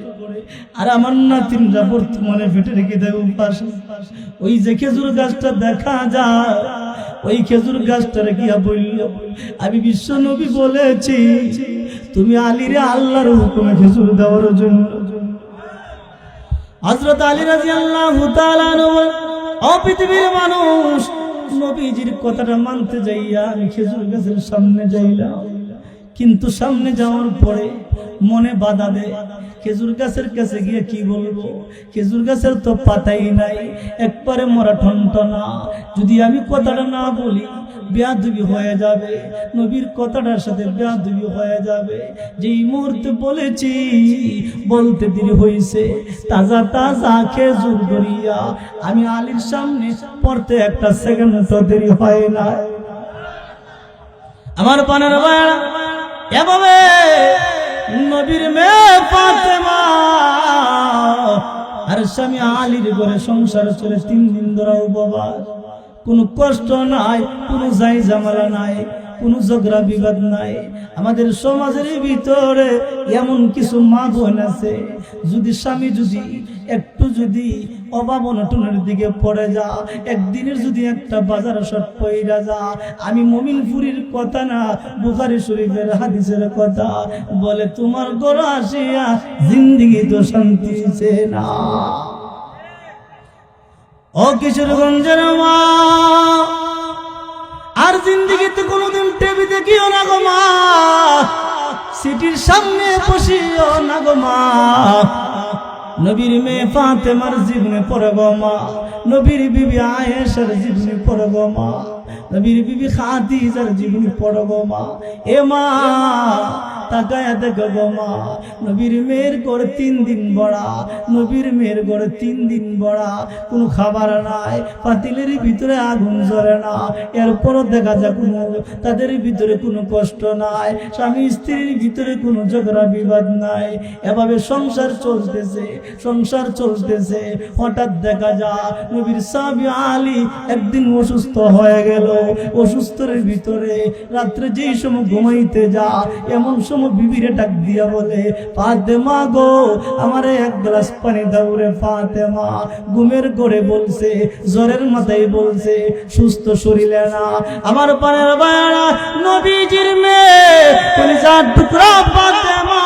আর আমার নাতিনরা বর্তমানে পেটে রেখে দেয় উপাস। ওই যে খেজুর গাছটা দেখা যায়, ওই খেজুর গাছটা গিয়া বলল, আমি বিশ্ব নবী বলেছি তুমি আলীরে আল্লাহর হুকুমে খেজুর দেওয়ার জন্য। হযরত আলী রাদিয়াল্লাহু তাআলা আনহু, ও পৃথিবীর মানুষ, নবীজির কথাটা মানতে যাইয়া আমি খেজুর গাছের সামনে যাইলাম, কিন্তু সামনে যাওয়ার পরে মনে বাধা দেয়। খেজুর গাছের কাছে গিয়ে কি বলবো? খেজুর গাছের তো পাতাই নাই, একবারে মরা ঠনঠনা। যদি আমি কথাটা না বলি বেয়াদবি হয়ে যাবে, নবীর কথাটার সাথে বেয়াদবি হয়ে যাবে। যেই মুহূর্তে বলেছি বলতে দেরি হয়েছে, তাজা তাজা খেজুর ধরিয়া আমি আলীর সামনে পড়তে 1 সেকেন্ড তো দেরি হয় না। আমার পানের ভাইরা, এভাবে নবীর মেয়ে ফাতেমা আর স্বামী আলীর ঘরে সংসার চলে 3 দিন ধরে উপবাস। কোনো কষ্ট নাই, কোনো যাই ঝামেলা নাই, কোনো ঝগড়া বিবাদ নাই। আমাদের সমাজের ভিতরে এমন কিছু মা বোন আছে, যদি স্বামী যদি একটু যদি অভাব অনটনের দিকে পড়ে যা, একদিনের যদি একটা বাজার শট পইরা যা, আমি মুমিনপুরীর কথা না, বুখারী শরীফের হাদিসের কথা বলে, তোমার ঘর আসিয়া জিন্দেগি তো শান্তি সে না। ও কিশোরগঞ্জের মা, আর জিন্দেগিতে কোনোদিন টিভি দেখিও না গো মা, সিটির সামনে বসিও না গো মা। নবীর মেয়ে ফাতেমার জীবনে পড়ে গো মা, নবীর বিবি আয়েশার জীবনে পড়ে গো মা, নবীর বিবি খাদিজার জীবনে পড়ে গো মা। এ মা, তাকায় দেখো গো মা, নবীর মেয়ের ঘরে 3 দিন বড়া, নবীর মেয়ের ঘরে 3 দিন বড়া, কোনো খাবার নাই, পাতিলের ভিতরে আগুন জ্বলে না, এরপরও দেখা যায় কোনো তাদের ভিতরে কোনো কষ্ট নাই, স্বামী স্ত্রীর ভিতরে কোনো ঝগড়া বিবাদ নাই। এভাবে সংসার চলতেছে, সংসার চলতেছে। হঠাৎ দেখা যায় নবীর সাহাবী আলী একদিন অসুস্থ হয়ে গেল। অসুস্থের ভিতরে রাত্রে যেই সময় ঘুমাইতে যা, এমন সময় বিবিরে ডাক দিয়া বলে, ফাতেমা গো, আমারে 1 গ্লাস পানি দাও রে ফাতেমা। ঘুমের ঘরে বলছে, জ্বরের মাথায় বলছে, সুস্থ শরীরে না। আমার পানের বায়না নবীজির মেয়ে কলিজার টুকরা ফাতেমা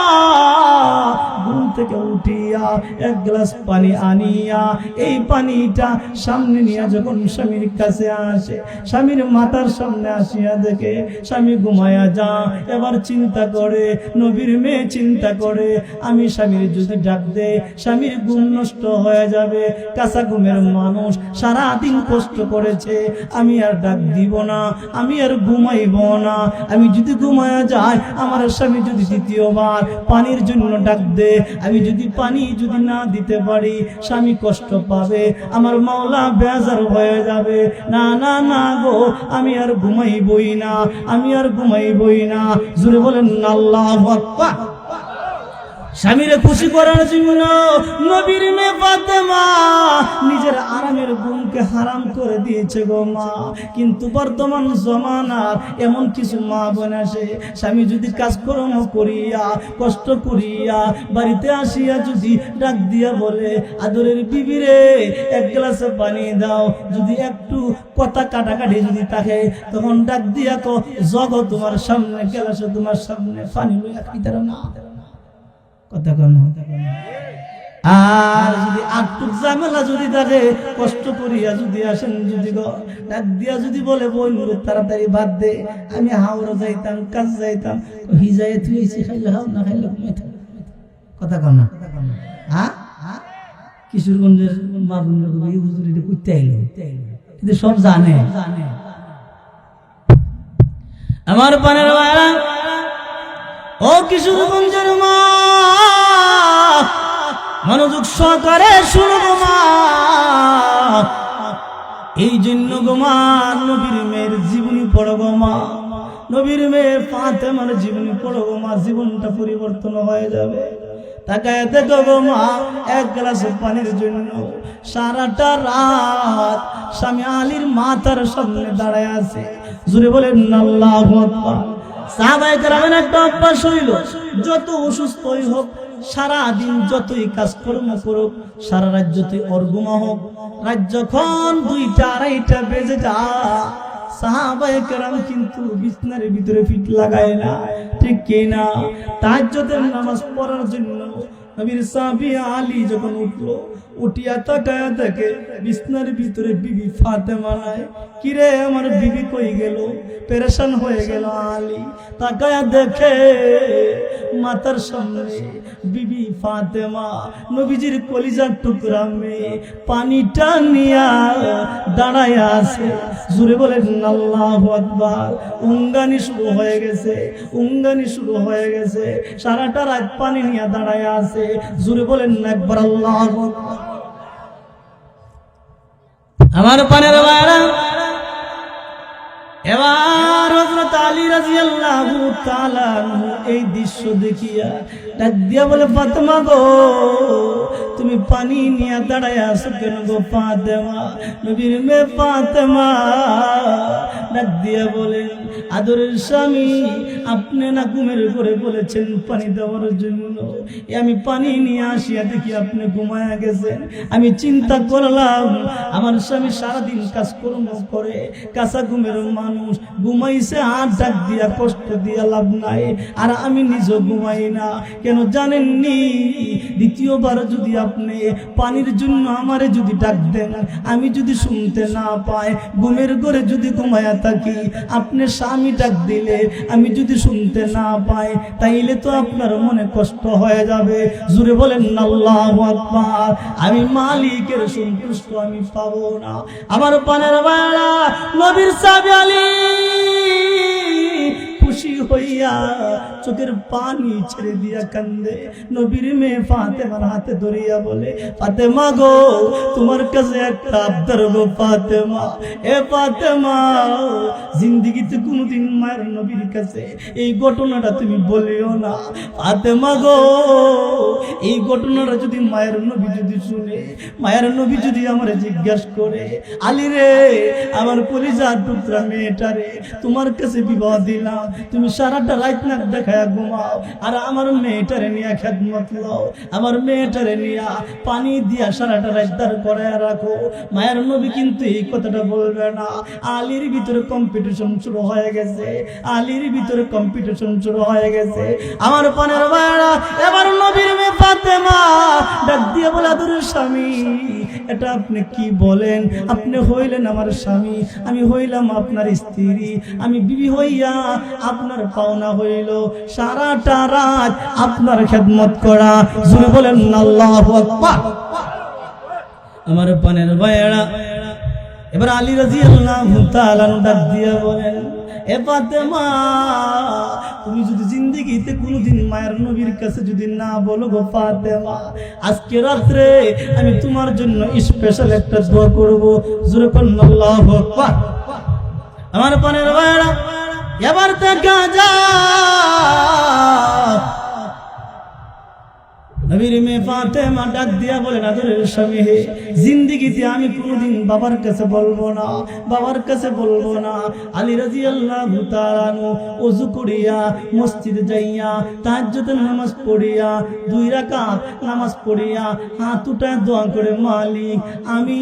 ঘুম থেকে থেকে উঠিয়া এক গ্লাস পানি আনিয়া এই পানিটা সামনে নিয়ে যখন স্বামীর কাছে আসে, স্বামীর মাথার সামনে আসিয়া দেখে স্বামী ঘুমায়া যা। এবার চিন্তা করে, নবীর মেয়ে চিন্তা করে, আমি স্বামীর যদি ডাক দে স্বামীর ঘুম নষ্ট হয়ে যাবে। কাঁচা ঘুমের মানুষ সারাদিন কষ্ট করেছে, আমি আর ডাক দিব না, আমি আর ঘুমাইব না। আমি যদি ঘুমায়া যাই, আমার স্বামী যদি দ্বিতীয়বার পানির জন্য ডাক দে, আমি যদি পানি যদি না দিতে পারি স্বামী কষ্ট পাবে, আমার মাওলা বেজার হয়ে যাবে। না না না গো, আমি আর ঘুমাইবই না, আমি আর ঘুমাইবই না। জোরে বলেন আল্লাহু আকবার। স্বামীরে খুশি করার জন্য নবীর মেয়ে ফাতেমা নিজের আরামের ঘুমকে হারাম করে দিয়েছে গো মা। কিন্তু বর্তমান জমানার এমন কিছু মা বোন আছে, স্বামী যদি কাজকর্ম করিয়া কষ্ট করিয়া বাড়িতে আসিয়া যদি ডাক দিয়া বলে, আদরের বিবিরে এক গ্লাসে পানি দাও, যদি একটু কথা কাটাকাটি যদি থাকে, তখন ডাক দিয়া কো, জগৎ তোমার সামনে গ্লাসে তোমার সামনে পানি লইয়া খাইতার না। কথা কন। আর যদি আটটুক ঝামেলা যদি থাকে, কষ্ট করিয়া যদি আসেন, যদি ডাক দিয়া যদি বলে, বোন তাড়াতাড়ি ভাত দে, আমি হাওড়া যাইতাম, কাজ যাইতাম, হিজায়ে তুই এসে খাইলে হাও, না খাইলে ঘুমাই থাক। কথা কন না। হ্যাঁ, কিশোরগঞ্জের বাবুনের হুজুরিটা করতে আইলো, কিন্তু সব জানে। আমার পানের বাড়া, ও কিশোরগঞ্জের মা, মনোযোগ সহকারে শুনো গো মা। এই জন্য গো মা, নবীর মেয়ের জীবনী পড়ো গো মা, নবীর মেয়ে ফাতেমার জীবনী পড়ো গো মা, জীবনটা পরিবর্তন হয়ে যাবে। তাকায় দেখো গো মা, এক গ্লাস পানির জন্য সারাটা রাত স্বামী আলীর মাথার সামনে দাঁড়ায় আছে। জোরে বলেন আল্লাহু আকবার। সাহাবায়ে কেরামের একটা অভ্যাস হইল, যত অসুস্থই হোক, সারা দিন যতই কাজকর্ম করুক, সারা রাত যতই অর্গুমা হোক, রাত যখন 2টা 2:30 বেজে যায়, সাহাবায়ে কেরাম কিন্তু বিছনার ভিতরে ফিট লাগায় না, ঠিক কি না? তাহাজ্জুদের নামাজ পড়ার জন্য নবীর সাহাবী আলী যখন উঠলো, উঠিয়া তাকায়া দেখে বিছনার ভিতরে বিবি ফাতেমা নাই। কিরে আমার বিবি কই গেল? পেরেশান হয়ে গেল আলী। তাকায়া দেখে মাতার সামনে বিবি ফাতেমা, নবীজির কলিজার টুকরা মেয়ে, পানিটা নিয়া দাঁড়ায় আছে। জোরে বলেন আল্লাহু আকবার। উঙ্গানি শুরু হয়ে গেছে, উঙ্গানি শুরু হয়ে গেছে, সারাটা রাত পানি নিয়ে দাঁড়ায় আছে। জোরে বলেন একবার আল্লাহু আকবার। আমার পানের বাড়া, এবার হযরত আলী রাদিয়াল্লাহু তাআলা এই দৃশ্য দেখিয়া ডাক দিয়া বলে, ফাতেমা গো, তুমি পানি নিয়ে দাঁড়ায় আছো কেন গো ফাতেমা? নবীর মেয়ে ফাতেমা ডাক দিয়া বলেন, আদরের স্বামী, আপনি না ঘুমের ঘরে বলেছেন পানি দেওয়ার জন্য, আমি পানি নিয়ে আসিয়া দেখি আপনি ঘুমায়া গেছেন। আমি চিন্তা করলাম, আমার স্বামী সারাদিন কাজকর্ম করে, কাঁচা ঘুমের মানুষ, ঘুমাইছে, আর ডাক দিয়া কষ্ট দিয়া লাভ নাই, আর আমি নিজে ঘুমাই না। কেন জানেননি? দ্বিতীয়বার যদি আপনি পানির জন্য আমারে যদি ডাক দেন, আমি যদি শুনতে না পাই, ঘুমের ঘরে যদি ঘুমায়া থাকি, আপনি স্বামী ডাক দিলে আমি যদি শুনতে না পাই, তাইলে তো আপনার মনে কষ্ট হয়ে যাবে। জোরে বলেন আল্লাহু আকবার। আমি মালিকের সন্তুষ্ট আমি পাবো না। আমার পানের বাড়া, নবীর সাহাবী আলী খুশি হইয়া চোখের পানি ছেড়ে দিয়া কান্দে। নবীর মেয়ে ফাতেমার হাতে ধরিয়া বলে, ফাতেমা গো, তোমার কাছে একটা আবদার গো ফাতেমা। এ ফাতেমা, জিন্দেগিতে কোনোদিন মায়ের নবীর কাছে এই ঘটনাটা তুমি বলিও না। ফাতেমা গো, এই ঘটনাটা যদি মায়ের নবী যদি শুনে, মায়ের নবী যদি আমার জিজ্ঞাসা করে, আলী রে, আমার কলিজার টুকরা মেয়েটারে তোমার কাছে বিবাহ দিলাম, তুমি সারাটা রাত না দেখায় ঘুমাও, আর আমার মেয়েটারে নিয়ে খেদমত লও, আমার মেয়েটারে নিয়ে পানি দিয়া সারাটা রাত দাঁড় করায় রাখো। মায়ের নবী কিন্তু এই কথাটা বলবে না। আলীর ভিতরে কম্পিটিশন শুরু হয়ে গেছে, আলীর ভিতরে কম্পিটিশন শুরু হয়ে গেছে। আমার পানের বাড়া, এবার নবীর মেয়ে ফাতেমা ডাক দিয়ে বলে আদরের স্বামী, এটা আপনি কি বলেন? আপনি হইলেন আমার স্বামী, আমি হইলাম আপনার স্ত্রী, আমি বিবি হইয়া আপনার পাওনা হইল সারাটা রাত আপনার খেদমত করা। জোরে বলেন আল্লাহু আকবার। আমার পানের ভাইয়েরা, এবার আলী রাদিয়াল্লাহু তাআলা ডাক দিয়ে বলেন, এ ফাতেমা, তুমি যদি জিন্দেগিতে কোনোদিন মায়ের নবীর কাছে যদি না বলো গো ফাতেমা, আজকে রাত্রে আমি তোমার জন্য স্পেশাল একটা দোয়া করব। জোরে বলেন আল্লাহু আকবার। আমার পানের ভাইয়েরা, এবার দেখা যায় নবীর মেয়ে ফাতেমা ডাক দিয়া বলেন, আদরের স্বামী হে, জিন্দেগিতে আমি কোনোদিন বাবার কাছে বলবো না, বাবার কাছে বলবো না। আলী রাদিয়াল্লাহু তাআলা ওযু করিয়া মসজিদে যাইয়া তাহাজ্জুদের নামাজ পড়িয়া 2 রাকাত নামাজ পড়িয়া হাত উঠায় দোয়া করে, মালিক, আমি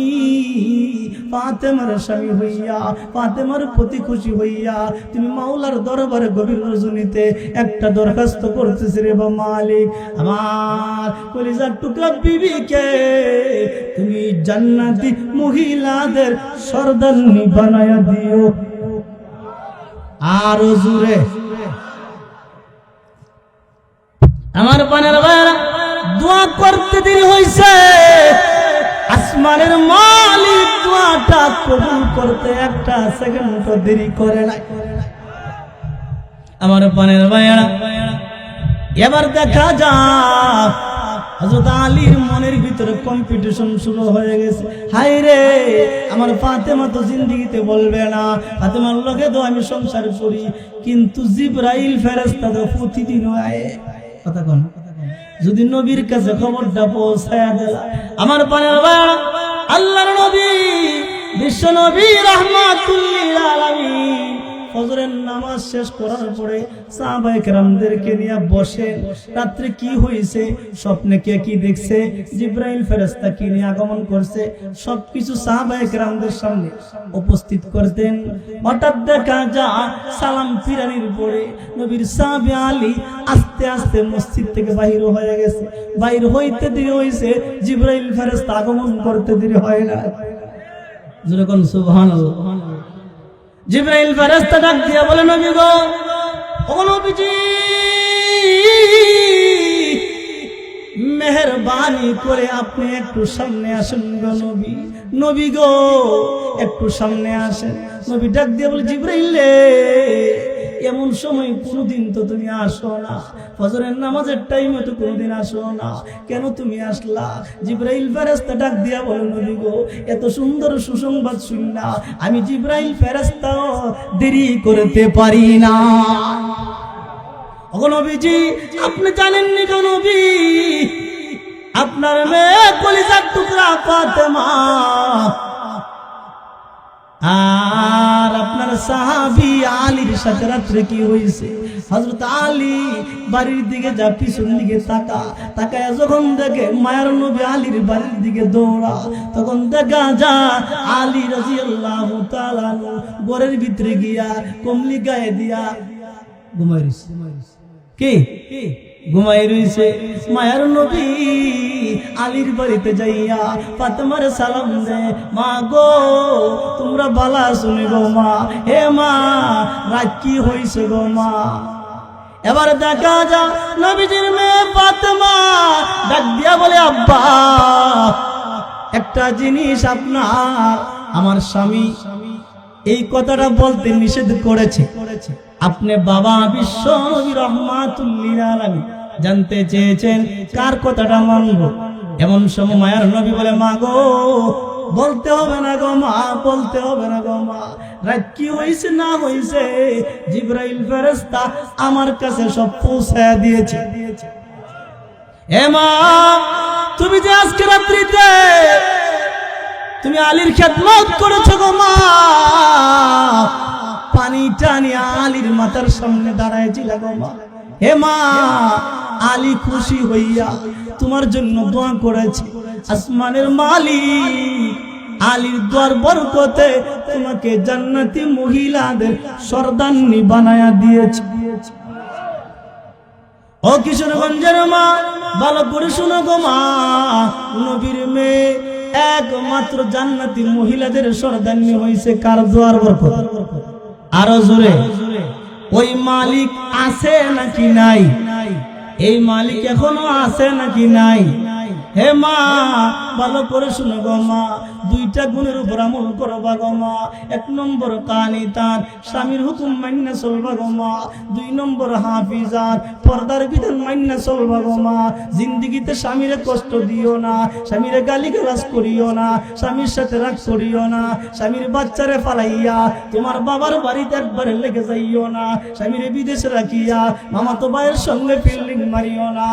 ফাতেমার স্বামী হইয়া ফাতেমার প্রতি খুশি হইয়া তুমি মাওলার দরবারে গভীর রজনীতে একটা দরখাস্ত করতেছি রে মালিক, আমার কলিজার টুকরা বিবিকে তুমি জান্নাতি মহিলাদের সরদারনি বানায়া দিও। আর জোরে আমার পানের ভাইরা, দোয়া করতে দেরি হইছে, আসমানের মালিক দোয়াটা কবুল করতে একটা সেকেন্ড দেরি করে নাই। আমার পানের ভাইরা, এবার দেখা যাক হযরত আলীর মনের ভিতরে কম্পিটিশন শুরু হয়ে গেছে। হায় রে, আমার ফাতেমা তো জিন্দেগিতে বলবে না, ফাতেমার লগে তো আমি সংসার করি, কিন্তু জিবরাইল ফেরেশতা তো প্রতিদিন আয়ে। কথা কোন যদি নবীর কাছে খবরটা পৌঁছায়া দেয়, আমার পানের ভাইরা, আল্লাহর নবী বিশ্ব নবী রাহমাতুল লিল আলামিন ফজরের নামাজ শেষ করার পরে সাহাবায়ে কেরামদেরকে নিয়ে বসেন। রাত্রে কি হয়েছে, স্বপ্নে কে কি দেখছে, জিবরাইল ফেরেশতা কি নিয়ে আগমন করছে, সবকিছু সাহাবায়ে কেরামদের সামনে উপস্থিত করতেন। হঠাৎ দেখা যায় সালাম ফিরানির পরে নবীর সাহাবী আলী আস্তে আস্তে মসজিদ থেকে বাহির হয়ে গেছে। বাহির হইতে দেরি হয়েছে, জিবরাইল ফেরেশতা আগমন করতে দেরি হয় না। যেরকম সুবহানাল্লাহ। জিবরাইল ফেরেশতা ডাক দিয়া বলে, নবী গো, ও নবীজি, মেহেরবানি করে আপনি একটু সামনে আসেন গো নবী। নবী গো, একটু সামনে আসেন। নবী ডাক দিয়া বলে, জিবরাইল রে, এমন সময় কোনদিন তো তুমি আসো না, ফজরের নামাজের টাইমে তো কোনদিন আসো না, কেন তুমি আসলা? জিবরাইল ফেরেশতা ডাক দিয়া বলে, নবী গো, এত সুন্দর সুসংবাদ শুনলা, আমি জিবরাইল ফেরেশতা দেরি করতে পারি না। ও নবীজি, আপনি জানেননি গো নবী, আপনার মেয়ে কলিজার টুকরা ফাতেমা আর আপনার সাহাবী আলীর সাথে রাত্রে কি হয়েছে? হযরত আলী বাড়ির দিকে যা, পিছন দিকে তাকায় যখন দেখে মায়ের নবী আলীর বাড়ির দিকে দৌড়া, তখন দেখা যায় আলী রাদিয়াল্লাহু তাআলা ঘরের ভিতরে গিয়া কমলি গায়ে দিয়া ঘুমাই রইছে। কি ঘুমাই রইছে? মায়ের নবী আলীর বাড়িতে যাইয়া ফাতেমার সালাম দে, মা গো, তোমরা বালা শুনে গো মা, হে মা, রাত কি হইছে গো মা? এবার দেখা যা নবীজির মেয়ে ফাতেমা ডাক দিয়া বলে, আব্বা, একটা জিনিস আপনার আমার স্বামী এই কথাটা বলতে নিষেধ করেছে। আপনি বাবা বিশ্ব নবী রাহমাতুল লিল আলামিন জানতে চেয়েছেন কার কথাটা মানব। এমন সময় মায়ের নবী বলে, মা গো, বলতে হবে না গো মা, বলতে হবে না গো মা, রাত কি হইছে না হইছে জিবরাইল ফেরেশতা আমার কাছে সব পৌঁছায়া দিয়েছে। এ মা, তুমি যে আজকে রাত্রিতে তুমি আলীর খেদমত করেছো গো মা, পানি টানি আলীর মাথার সামনে দাঁড়াইছিল গো মা, হে মা, আলী খুশি হইয়া তোমার জন্য দোয়া করেছে। আসমানের মালিক আলীর দোয়ার বরকতে তোমাকে জান্নাতি মহিলাদের সরদারনি বানায়া দিয়েছে। ও কিশোরগঞ্জের মা, ভালো করে শুনো গো মা, নবীর মেয়ে একমাত্র জান্নাতি মহিলাদের সর্দান্নি হইছে কার দোয়ার বরকত? আরো জোরে, ওই মালিক আছে নাকি নাই? এই মালিক এখনো আছে নাকি নাই? হে মা, ভালো করে শুনো গো মা, দুইটা গুণের উপর আমল করবা গো মা। এক নম্বর কানিতান, স্বামীর হুকুম মাইনা চলবা গো মা। দুই নম্বর হাফিজাত, পর্দার বিধান মাইনা চলবা গো মা। জিন্দিগিতে স্বামীরে কষ্ট দিও না, স্বামীরে গালিগালাজ করিও না, স্বামীর সাথে রাগ করিও না, স্বামীর বাচ্চারে ফালাইয়া তোমার বাবার বাড়িতে একবারে লেগে যাইও না, স্বামীরে বিদেশে রাখিয়া মামাতো ভাইয়ের সঙ্গে ফিল্ডিং মারিও না,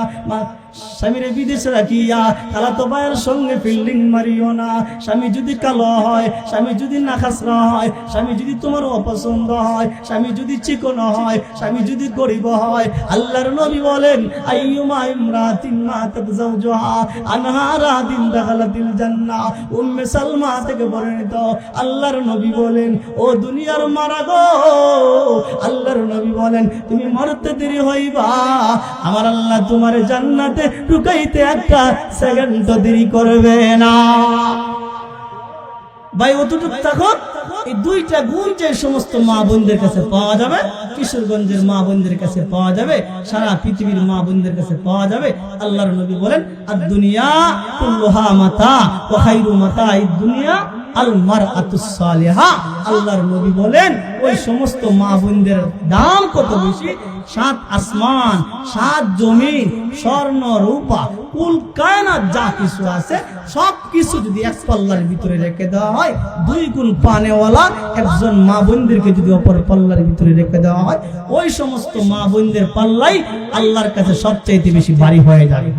স্বামীরে বিদেশে রাখিয়া খালাতো ভাইয়ের সঙ্গে ফিল্ডিং মারিও না। স্বামী যদি কালো হয়, স্বামী যদি নাখাসরা হয়, স্বামী যদি তোমার অপছন্দ হয়, স্বামী যদি চিকন হয়, স্বামী যদি গরিব হয়, আল্লাহর নবী বলেন আইয়ুমা ইমরাতিন মাতাত যাওজুহা আনহা রাদিন দাখালাতিল জান্নাহ। উম্মে সালমা থেকে বর্ণিত, আল্লাহর নবী বলেন, ও দুনিয়ার মারা গো, আল্লাহর নবী বলেন তুমি মরতে দেরি হইবা, আমার আল্লাহ তোমার জান্নাতে ঢুকাইতে একটা সেকেন্ড দেরি করবে না। ভাই অতটুকু থাকো, এই দুইটা গুণ যে সমস্ত মা বোনদের কাছে পাওয়া যাবে, কিশোরগঞ্জের মা বোনদের কাছে পাওয়া যাবে, সারা পৃথিবীর মা বোনদের কাছে পাওয়া যাবে। আল্লাহর নবী বলেন আদ-দুনিয়া কুল্লুহা মাতা ওয়া খায়রু মাতা'id দুনিয়া আল মারআতুস সালিহা। আল্লাহর নবী বলেন ওই সমস্ত মা বোনদের দাম কত বেশি, 7 আসমান 7 জমিন, স্বর্ণ রূপা কুল কায়নাত যা কিছু আছে সব কিছু যদি এক পাল্লার ভিতরে রেখে দেওয়া হয়, 2 গুণ পানেওয়ালা একজন মা বোনদেরকে যদি অপর পাল্লার ভিতরে রেখে দেওয়া হয়, ওই সমস্ত মা বোনদের পাল্লাই আল্লাহর কাছে সবচাইতে বেশি ভারী হয়ে যাবে।